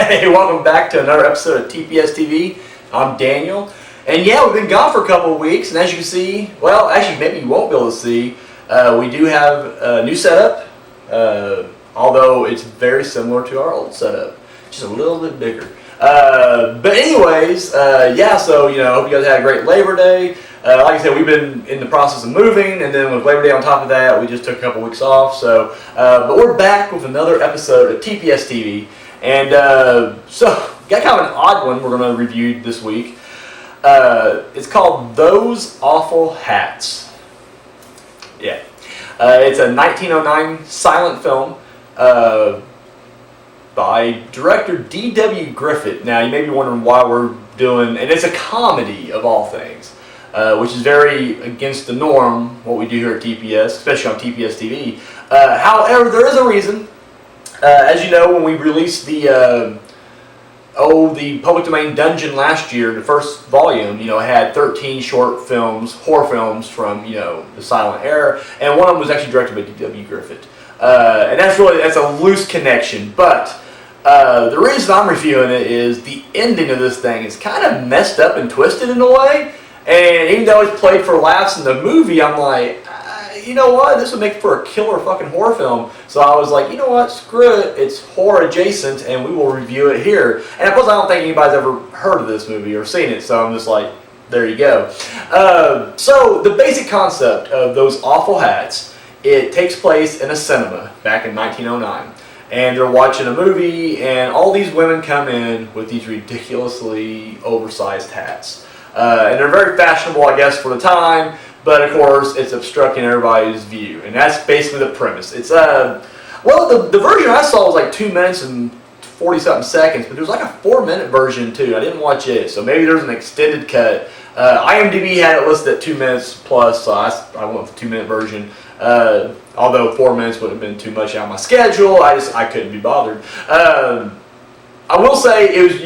Hey, welcome back to another episode of TPS-TV. I'm Daniel, and yeah, we've been gone for a couple of weeks, and as you can see, well, actually maybe you won't be able to see, we do have a new setup, although it's very similar to our old setup, just a little bit bigger. But anyways, yeah, so, I hope you guys had a great Labor Day. Like I said, we've been in the process of moving, and then with Labor Day on top of that, we just took a couple weeks off. So, but we're back with another episode of TPS TV, and so got kind of an odd one we're going to review this week. It's called Those Awful Hats. Yeah, it's a 1909 silent film by director D.W. Griffith. Now, you may be wondering why we're doing, and it's a comedy of all things. Which is very against the norm, what we do here at TPS, especially on TPS TV. However, there is a reason. As you know, when we released the public domain Dungeon last year, the first volume, it had 13 short films, horror films from, the silent era, and one of them was actually directed by D.W. Griffith. And that's a loose connection, but the reason I'm reviewing it is the ending of this thing is kind of messed up and twisted in a way. And even though it's played for laughs in the movie, I'm like, you know what? This would make for a killer fucking horror film. So I was like, you know what? Screw it. It's horror adjacent, and we will review it here. And of course, I don't think anybody's ever heard of this movie or seen it. So I'm just like, there you go. So the basic concept of Those Awful Hats, it takes place in a cinema back in 1909. And they're watching a movie, and all these women come in with these ridiculously oversized hats. And they're very fashionable, I guess, for the time, but of course, it's obstructing everybody's view, and that's basically the premise. It's well, the version I saw was like 2 minutes and 40-something seconds, but there's like a 4-minute version too. I didn't watch it, so maybe there's an extended cut. IMDb had it listed at 2 minutes plus, so I went with the 2-minute version. Although 4 minutes would have been too much out of my schedule, I couldn't be bothered. I will say, it was,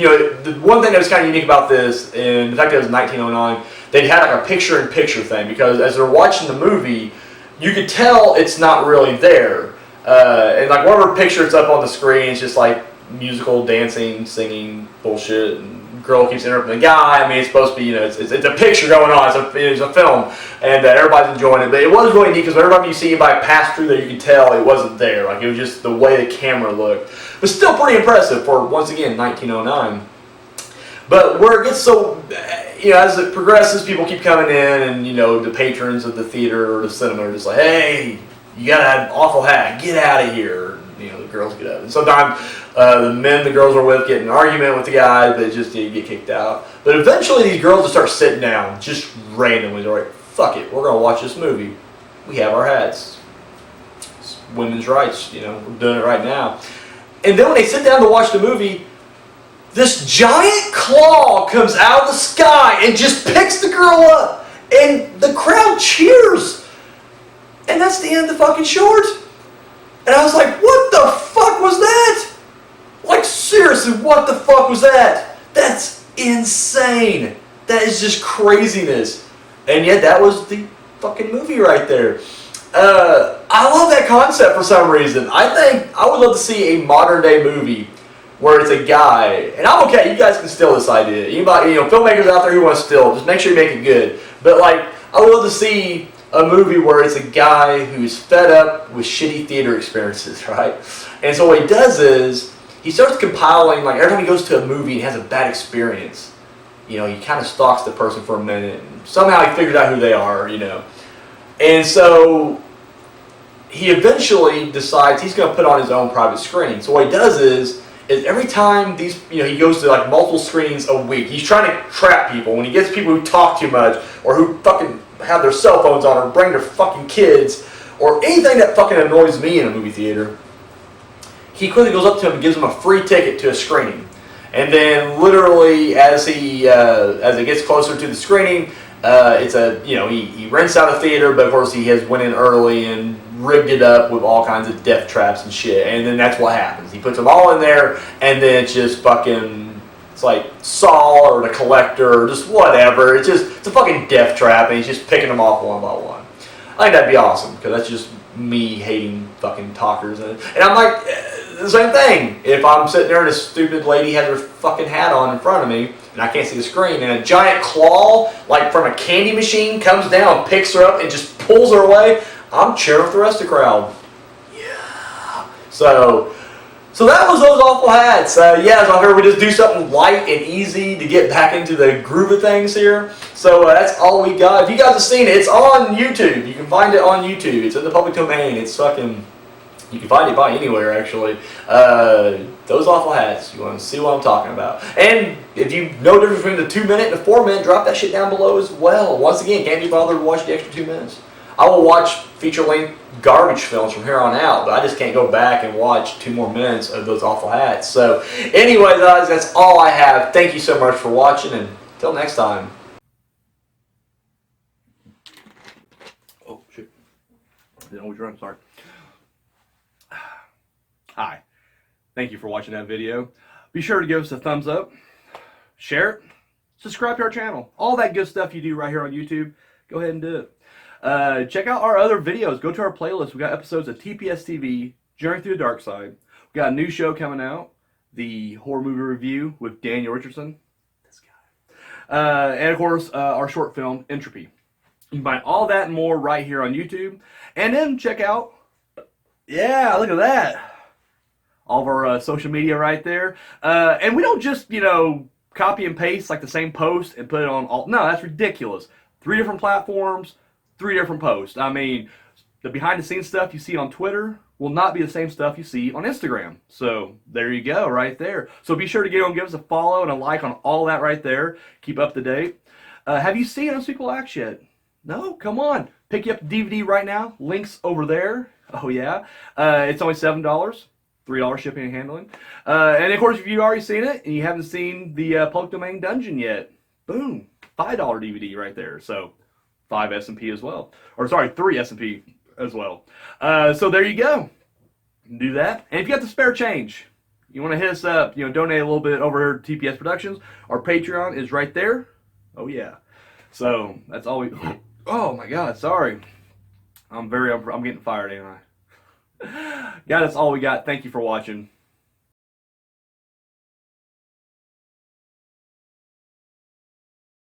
the one thing that was kind of unique about this, and the fact that it was 1909, they had like a picture-in-picture thing, because as they're watching the movie, you could tell it's not really there. And like whatever picture it's up on the screen, it's just like musical, dancing, singing bullshit, and girl keeps interrupting the guy. I mean, it's supposed to be, it's a picture going on, it's a film, and everybody's enjoying it. But it was really neat, because whenever you see anybody pass through there, you can tell it wasn't there. Like, it was just the way the camera looked. But still pretty impressive for, once again, 1909. But where it gets so, as it progresses, people keep coming in, and, the patrons of the theater or the cinema are just like, hey, you got an awful hat, get out of here. The girls get up. And sometimes the girls are with get in an argument with the guy, but just get kicked out. But eventually these girls just start sitting down, just randomly. They're like, fuck it, we're going to watch this movie. We have our hats. It's women's rights, we're doing it right now. And then when they sit down to watch the movie, this giant claw comes out of the sky and just picks the girl up. And the crowd cheers. And that's the end of the fucking short. And I was like, what the fuck was that? Like, seriously, what the fuck was that? That's insane. That is just craziness. And yet, that was the fucking movie right there. I love that concept for some reason. I would love to see a modern day movie where it's a guy, and I'm okay, you guys can steal this idea. Anybody, filmmakers out there who want to steal, just make sure you make it good. But like, I would love to see a movie where it's a guy who's fed up with shitty theater experiences, right? And so what he does is, he starts compiling, like every time he goes to a movie and has a bad experience, he kind of stalks the person for a minute, and somehow he figures out who they are, And so, he eventually decides he's going to put on his own private screening. So what he does is every time he goes to like multiple screenings a week, he's trying to trap people. When he gets people who talk too much, or who fucking have their cell phones on, or bring their fucking kids, or anything that fucking annoys me in a movie theater, he quickly goes up to him and gives him a free ticket to a screening. And then literally as it gets closer to the screening, he rents out a theater, but of course he has went in early and rigged it up with all kinds of death traps and shit. And then that's what happens. He puts them all in there, and then it's just fucking, it's like Saw or The Collector or just whatever. It's a fucking death trap, and he's just picking them off one by one. I think that'd be awesome, because that's just me hating fucking talkers. And I'm like, the same thing. If I'm sitting there and a stupid lady has her fucking hat on in front of me and I can't see the screen and a giant claw, like from a candy machine, comes down, picks her up, and just pulls her away, I'm cheering with the rest of the crowd. Yeah. So that was those awful hats. Yeah, so I heard we just do something light and easy to get back into the groove of things here. So that's all we got. If you guys have seen it, it's on YouTube. You can find it on YouTube. It's in the public domain. It's fucking... You can find it by anywhere, actually. Those awful hats. You want to see what I'm talking about. And if you know the difference between the 2 minute and the 4 minute, drop that shit down below as well. Once again, can't be bothered to watch the extra 2 minutes. I will watch feature-length garbage films from here on out, but I just can't go back and watch 2 more minutes of those awful hats. So anyway, guys, that's all I have. Thank you so much for watching, and until next time. Oh, shit. Didn't always run, sorry. Hi. Thank you for watching that video. Be sure to give us a thumbs up, share it, subscribe to our channel. All that good stuff you do right here on YouTube, go ahead and do it. Check out our other videos. Go to our playlist. We got episodes of TPS-TV, Journey Through the Dark Side. We got a new show coming out, the horror movie review with Daniel Richardson. This guy. And of course, our short film, Entropy. You can find all that and more right here on YouTube. And then check out, yeah, look at that. All of our social media right there. And we don't just, copy and paste like the same post and put it on all. No, that's ridiculous. 3 different platforms, 3 different posts. I mean, the behind the scenes stuff you see on Twitter will not be the same stuff you see on Instagram. So there you go, right there. So be sure to get on, give us a follow and a like on all that right there. Keep up to date. Have you seen Unspeakable Acts yet? No? Come on. Pick you up the DVD right now. Links over there. Oh, yeah. It's only $7. $3 shipping and handling. And of course, if you've already seen it and you haven't seen the public domain dungeon yet, boom, $5 DVD right there. So 5 S&P as well. Or sorry, 3 S&P as well. So there you go. Do that. And if you got the spare change, you want to hit us up, donate a little bit over here to TPS Productions. Our Patreon is right there. Oh yeah. So that's all we... Oh my God, sorry. I'm getting fired, ain't I? Yeah, that's all we got. Thank you for watching.